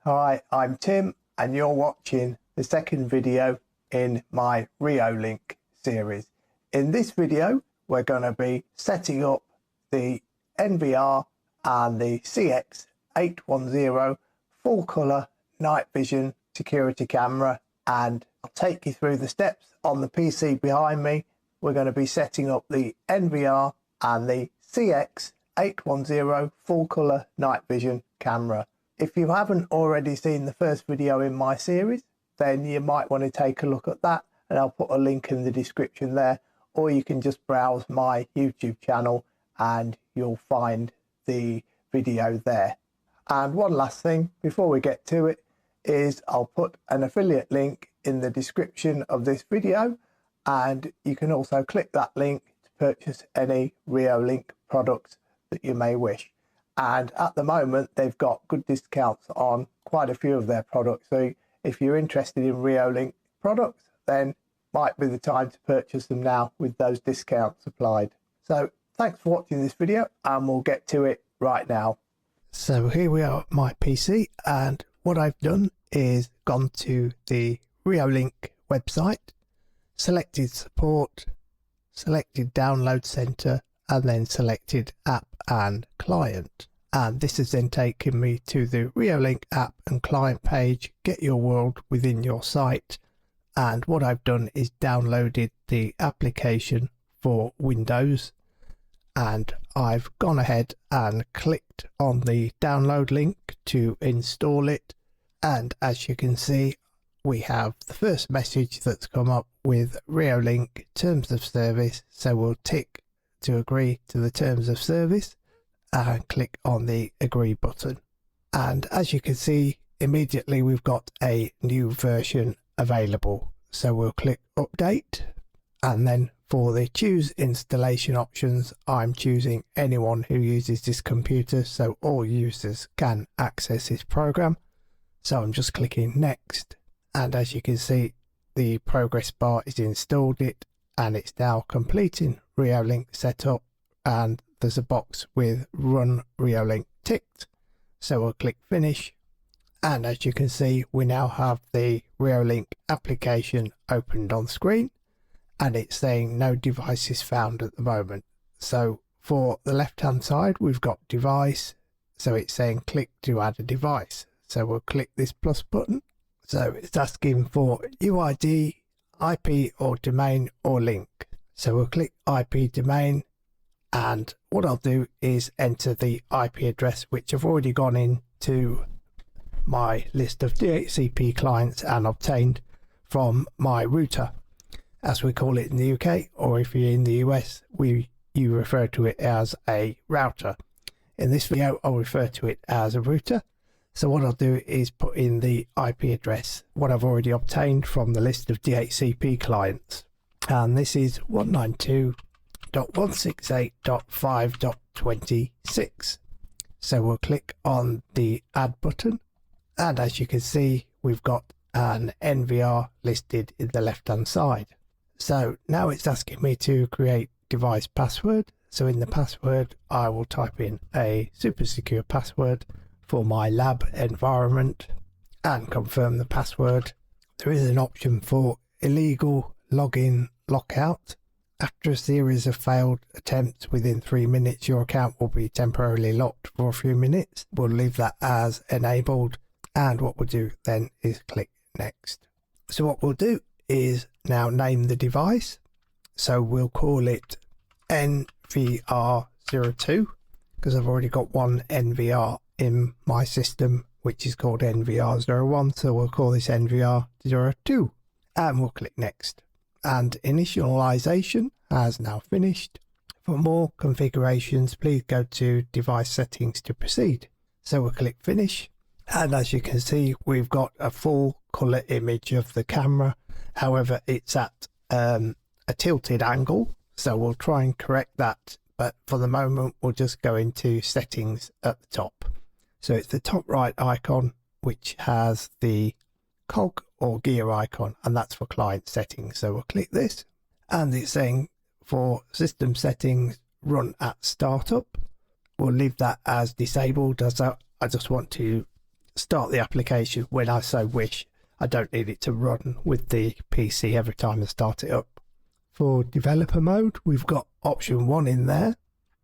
Hi, I'm Tim and you're watching the second video in my Reolink series. In this video we're going to be setting up the NVR and the CX810 full colour night vision security camera, and I'll take you through the steps on the PC behind me. We're going to be setting up the NVR and the CX810 full colour night vision camera. If you haven't already seen the first video in my series, then you might want to take a look at that, and I'll put a link in the description there, or you can just browse my YouTube channel and you'll find the video there. And one last thing before we get to it is I'll put an affiliate link in the description of this video, and you can also click that link to purchase any Reolink products that you may wish. And at the moment they've got good discounts on quite a few of their products, so if you're interested in Reolink products, then might be the time to purchase them now with those discounts applied. So thanks for watching this video, and we'll get to it right now. So here we are at my PC, and what I've done is gone to the Reolink website, selected support, selected download center, and then selected app and client. And this has then taken me to the Reolink app and client page. Get your world within your site. And what I've done is downloaded the application for Windows, and I've gone ahead and clicked on the download link to install it. And as you can see, we have the first message that's come up with Reolink terms of service. So we'll tick to agree to the terms of service and click on the agree button. And as you can see, immediately we've got a new version available. So we'll click update, and then for the choose installation options, I'm choosing anyone who uses this computer, so all users can access this program. So I'm just clicking next, and as you can see, the progress bar is installed it, and it's now completing Reolink setup, and there's a box with run Reolink ticked. So we'll click finish, and as you can see, we now have the Reolink application opened on screen, and it's saying no devices found at the moment. So for the left hand side we've got device, so it's saying click to add a device. So we'll click this plus button. So it's asking for UID, IP or domain or link. So we'll click IP domain, and what I'll do is enter the IP address, which I've already gone into my list of DHCP clients and obtained from my router, as we call it in the UK, or if you're in the US, you refer to it as a router. In this video, I'll refer to it as a router. So what I'll do is put in the IP address, what I've already obtained from the list of DHCP clients. And this is 192.168.5.26. So we'll click on the add button. And as you can see, we've got an NVR listed in the left hand side. So now it's asking me to create device password. So in the password, I will type in a super secure password for my lab environment and confirm the password. There is an option for illegal login lockout. After a series of failed attempts within 3 minutes, your account will be temporarily locked for a few minutes. We'll leave that as enabled, and what we'll do then is click next. So what we'll do is now name the device. So we'll call it NVR02, because I've already got one NVR in my system which is called NVR01, so we'll call this NVR02, and we'll click next. And initialization has now finished. For more configurations, please go to device settings to proceed. So we'll click finish, and as you can see, we've got a full color image of the camera. However, it's at a tilted angle, so we'll try and correct that, but for the moment we'll just go into settings at the top. So it's the top right icon which has the cog or gear icon, and that's for client settings. So we'll click this, and it's saying for system settings run at startup. We'll leave that as disabled, as I just want to start the application when I so wish. I don't need it to run with the PC every time I start it up. For developer mode, we've got option 1 in there.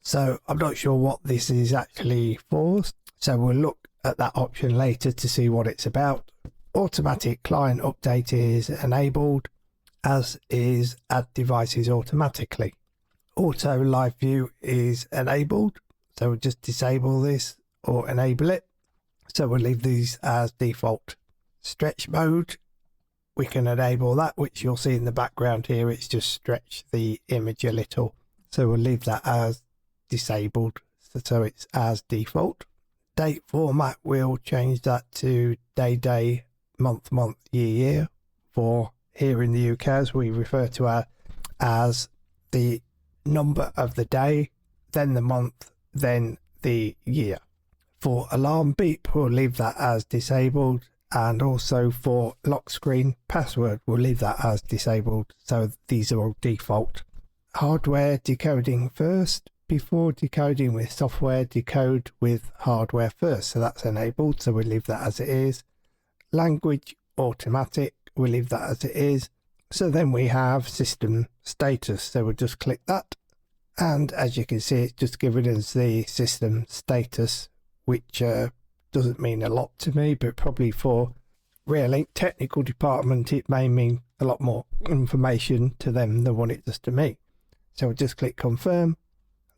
So I'm not sure what this is actually for. So we'll look at that option later to see what it's about. Automatic client update is enabled, as is add devices automatically. Auto live view is enabled. So we'll just disable this or enable it. So we'll leave these as default. Stretch mode, we can enable that, which you'll see in the background here. It's just stretch the image a little. So we'll leave that as disabled. So it's as default. Date format, we'll change that to day, month, year. For here in the UK, as we refer to as the number of the day, then the month, then the year. For alarm beep, we'll leave that as disabled. And also for lock screen password, we'll leave that as disabled. So these are all default. Hardware decoding first. Before decoding with software, decode with hardware first. So that's enabled. So we'll leave that as it is. Language automatic, we'll leave that as it is. So then we have system status. So we'll just click that. And as you can see, it's just giving us the system status, which doesn't mean a lot to me, but probably for Reolink technical department, it may mean a lot more information to them than what it does to me. So we'll just click confirm.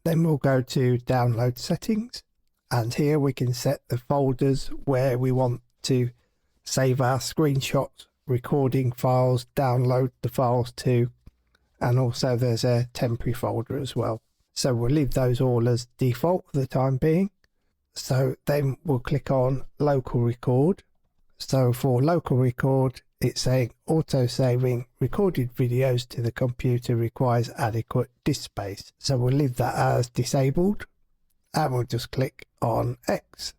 Then we'll go to download settings. And here we can set the folders where we want to save our screenshots, recording files, download the files to, and also there's a temporary folder as well. So we'll leave those all as default for the time being. So then we'll click on local record. So for local record, it's saying auto saving recorded videos to the computer requires adequate disk space. So we'll leave that as disabled and we'll just click on X.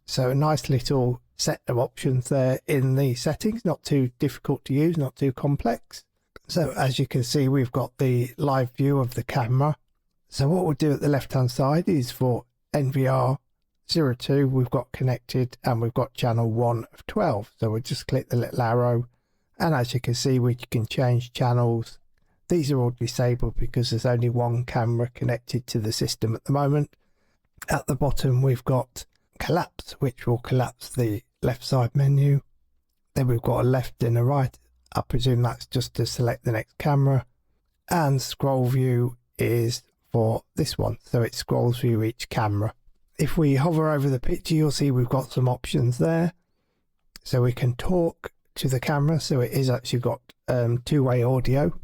So a nice little set of options there in the settings, not too difficult to use, not too complex. So as you can see, we've got the live view of the camera. So what we'll do at the left hand side is for NVR 02, we've got connected and we've got channel 1 of 12. So we'll just click the little arrow, and as you can see, we can change channels. These are all disabled because there's only one camera connected to the system at the moment. At the bottom, we've got collapse, which will collapse the left side menu. Then we've got a left and a right. I presume that's just to select the next camera. And scroll view is for this one, so it scrolls through each camera. If we hover over the picture, you'll see we've got some options there. So we can talk to the camera, so it is actually got two-way audio.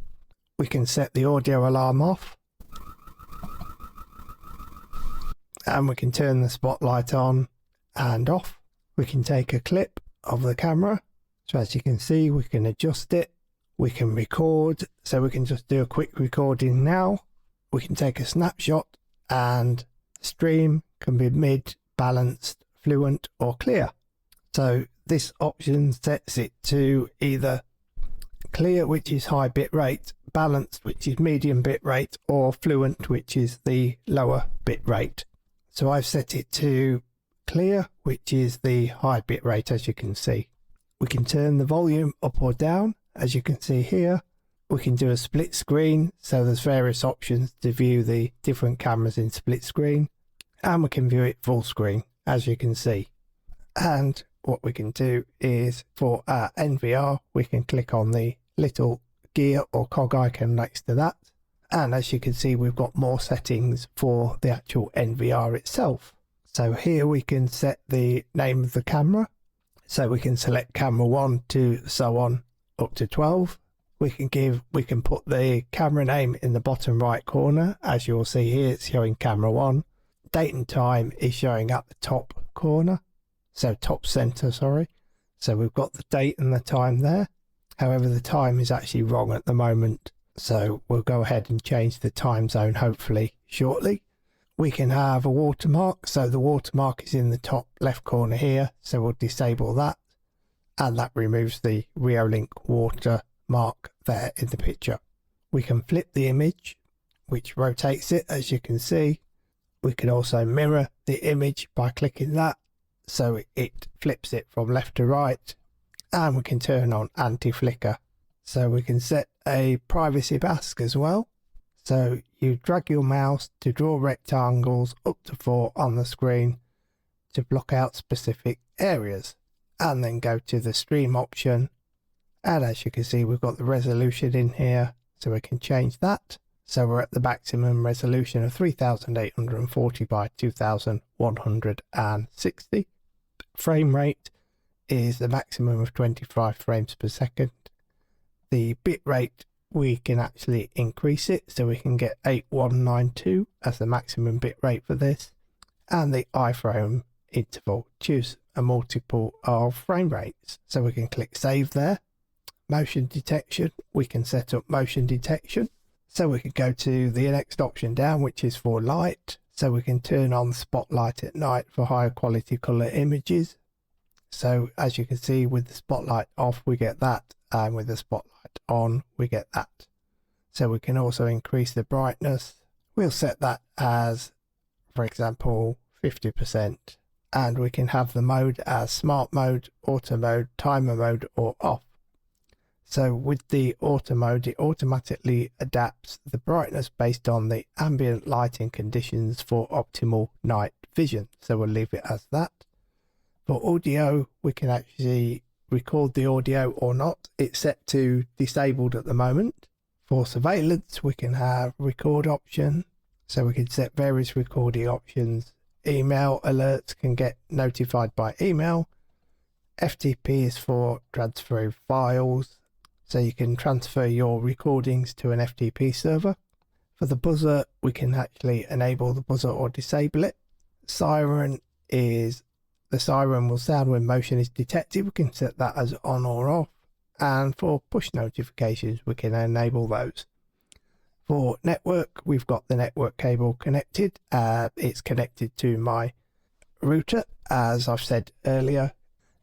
We can set the audio alarm off. And we can turn the spotlight on and off. We can take a clip of the camera. So as you can see, we can adjust it. We can record, so we can just do a quick recording now. We can take a snapshot, and stream can be mid, balanced, fluent or clear. So this option sets it to either clear, which is high bit rate, balanced, which is medium bit rate, or fluent, which is the lower bit rate. So I've set it to clear, which is the high bit rate, as you can see. We can turn the volume up or down, as you can see here. We can do a split screen, so there's various options to view the different cameras in split screen. And we can view it full screen, as you can see. And what we can do is for our NVR, we can click on the little gear or cog icon next to that. And as you can see, we've got more settings for the actual NVR itself. So here we can set the name of the camera. So we can select camera 1 to so on up to 12. We can put the camera name in the bottom right corner. As you'll see here, it's showing camera 1. Date and time is showing at the top corner, so top center, sorry. So we've got the date and the time there. However, the time is actually wrong at the moment, so we'll go ahead and change the time zone hopefully shortly. We can have a watermark, so the watermark is in the top left corner here, so we'll disable that, and that removes the Reolink watermark there in the picture. We can flip the image, which rotates it, as you can see. We can also mirror the image by clicking that, so it flips it from left to right, and we can turn on anti-flicker. So we can set a privacy mask as well. So you drag your mouse to draw rectangles up to 4 on the screen to block out specific areas, and then go to the stream option, and as you can see we've got the resolution in here, so we can change that. So we're at the maximum resolution of 3840 by 2160. Frame rate is the maximum of 25 frames per second. The bit rate, we can actually increase it, so we can get 8192 as the maximum bit rate for this. And the iframe interval, choose a multiple of frame rates. So we can click save there. Motion detection, we can set up motion detection. So we can go to the next option down, which is for light. So we can turn on the spotlight at night for higher quality color images. So as you can see, with the spotlight off we get that, and with the spotlight on we get that. So we can also increase the brightness. We'll set that as, for example, 50%, and we can have the mode as smart mode, auto mode, timer mode, or off. So with the auto mode, it automatically adapts the brightness based on the ambient lighting conditions for optimal night vision. So we'll leave it as that. For audio, we can actually record the audio or not. It's set to disabled at the moment. For surveillance, we can have record option. So we can set various recording options. Email alerts can get notified by email. FTP is for transferring files. So you can transfer your recordings to an FTP server. For the buzzer, we can actually enable the buzzer or disable it. Siren is, the siren will sound when motion is detected. We can set that as on or off. And for push notifications, we can enable those. For network, we've got the network cable connected. It's connected to my router, as I've said earlier.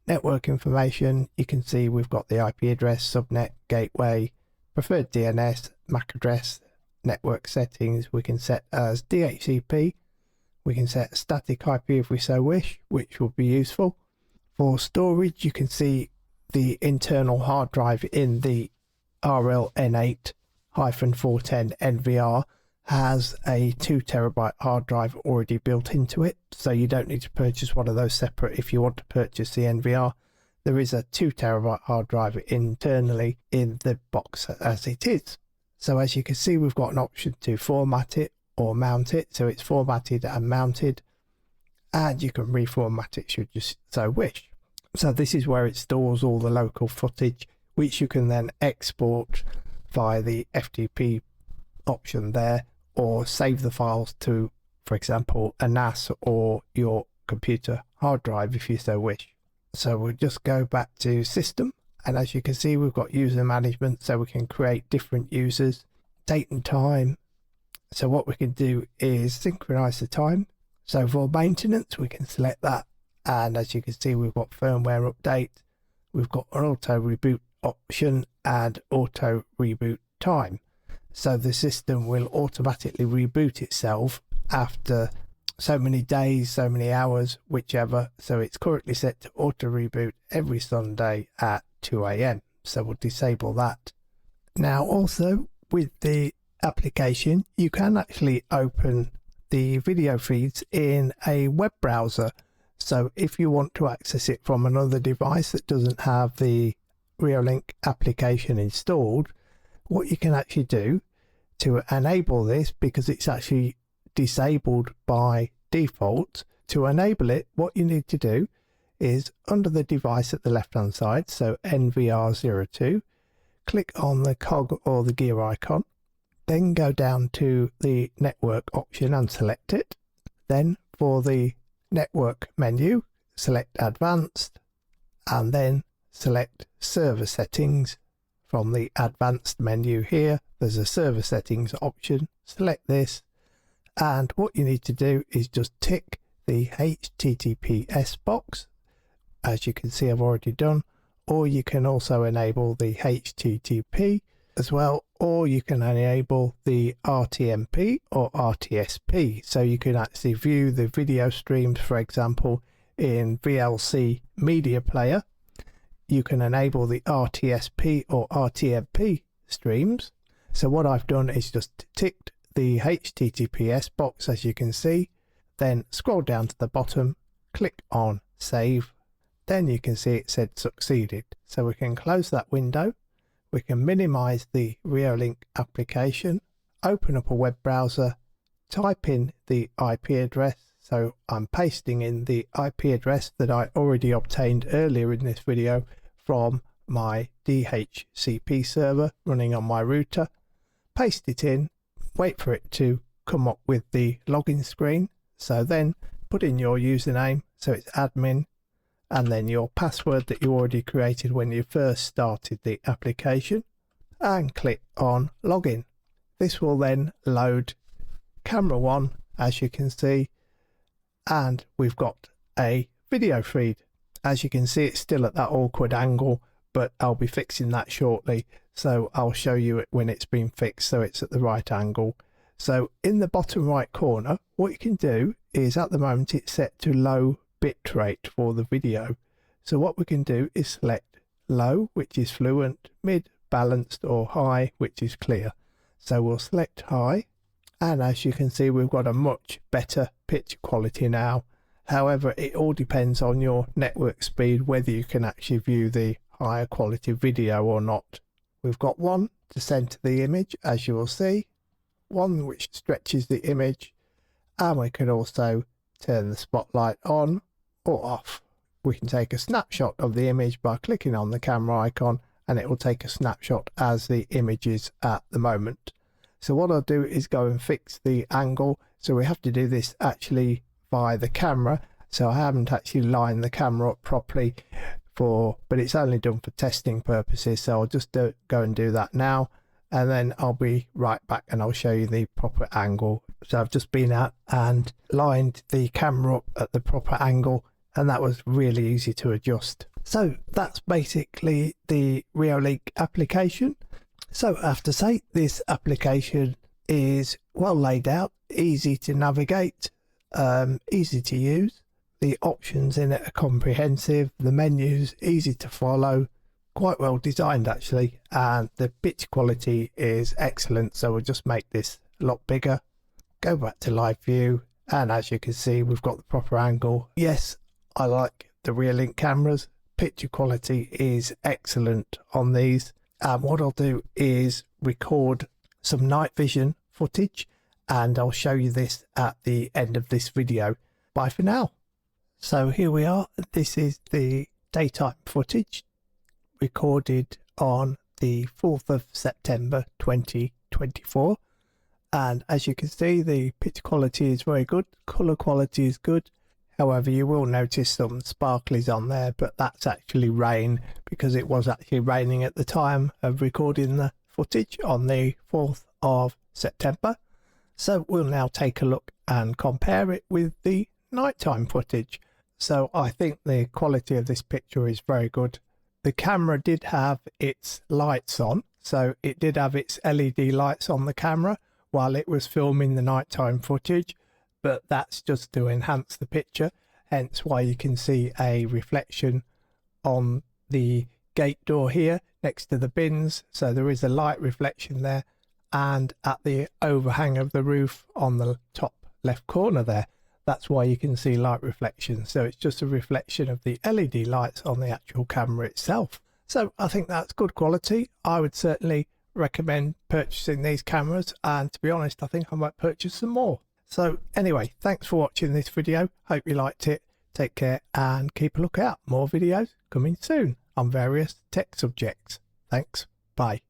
Network information, you can see we've got the IP address, subnet, gateway, preferred DNS, MAC address. Network settings we can set as DHCP. We can set static IP if we so wish, which will be useful. For storage, you can see the internal hard drive in the RLN8 -410 NVR has a 2 terabyte hard drive already built into it, so you don't need to purchase one of those separate if you want to purchase the NVR. There is a 2 terabyte hard drive internally in the box as it is. So as you can see, we've got an option to format it or mount it. So it's formatted and mounted, and you can reformat it should you so wish. So this is where it stores all the local footage, which you can then export via the FTP option there, or save the files to, for example, a NAS or your computer hard drive if you so wish. So we'll just go back to system, and as you can see, we've got user management, so we can create different users, date and time. So what we can do is synchronize the time. So for maintenance, we can select that, and as you can see, we've got firmware update, we've got an auto reboot option and auto reboot time. So the system will automatically reboot itself after so many days, so many hours, whichever. So it's currently set to auto reboot every Sunday at 2 AM. So we'll disable that. Now also with the application, you can actually open the video feeds in a web browser. So if you want to access it from another device that doesn't have the Reolink application installed, what you can actually do to enable this, because it's actually disabled by default, to enable it, what you need to do is under the device at the left hand side, so NVR02, click on the cog or the gear icon, then go down to the network option and select it. Then for the network menu, select advanced, and then select server settings. From the advanced menu here, there's a server settings option. Select this, and what you need to do is just tick the HTTPS box, as you can see I've already done, or you can also enable the HTTP as well, or you can enable the RTMP or RTSP, so you can actually view the video streams, for example, in VLC media player, you can enable the RTSP or RTMP streams. So what I've done is just ticked the HTTPS box, as you can see, then scroll down to the bottom, click on save. Then you can see it said succeeded. So we can close that window. We can minimize the Reolink application, open up a web browser, type in the IP address. So I'm pasting in the IP address that I already obtained earlier in this video from my DHCP server running on my router. Paste it in, wait for it to come up with the login screen. So then put in your username, so it's admin, and then your password that you already created when you first started the application, and click on login. This will then load camera 1, as you can see, and we've got a video feed. As you can see, it's still at that awkward angle, but I'll be fixing that shortly, so I'll show you it when it's been fixed so it's at the right angle. So in the bottom right corner, what you can do is, at the moment it's set to low bitrate for the video. So what we can do is select low, which is fluent, mid, balanced, or high, which is clear. So we'll select high, and as you can see, we've got a much better picture quality now. However, it all depends on your network speed, whether you can actually view the higher quality video or not. We've got one to center the image, as you will see, one which stretches the image, and we can also turn the spotlight on or off. We can take a snapshot of the image by clicking on the camera icon, and it will take a snapshot as the image is at the moment. So what I'll do is go and fix the angle. So we have to do this actually via the camera. So I haven't actually lined the camera up properly but it's only done for testing purposes. So I'll just go and do that now, and then I'll be right back and I'll show you the proper angle. So I've just been out and lined the camera up at the proper angle, and that was really easy to adjust. So that's basically the Reolink application. So I have to say, this application is well laid out, easy to navigate, easy to use. The options in it are comprehensive, the menus easy to follow, quite well designed actually, and the pitch quality is excellent. So we'll just make this a lot bigger, go back to live view, and as you can see, we've got the proper angle. Yes, I like the Reolink cameras. Picture quality is excellent on these. And what I'll do is record some night vision footage, and I'll show you this at the end of this video. Bye for now. So here we are. This is the daytime footage recorded on the 4th of September 2024. And as you can see, the picture quality is very good. Color quality is good. However, you will notice some sparklies on there, but that's actually rain, because it was actually raining at the time of recording the footage on the 4th of September. So we'll now take a look and compare it with the nighttime footage. So I think the quality of this picture is very good. The camera did have its lights on, so it did have its LED lights on the camera while it was filming the nighttime footage, but that's just to enhance the picture, hence why you can see a reflection on the gate door here next to the bins. So there is a light reflection there, and at the overhang of the roof on the top left corner there, that's why you can see light reflection. So it's just a reflection of the LED lights on the actual camera itself. So I think that's good quality. I would certainly recommend purchasing these cameras, and to be honest, I think I might purchase some more. So anyway, thanks for watching this video. Hope you liked it. Take care and keep a lookout. More videos coming soon on various tech subjects. Thanks. Bye.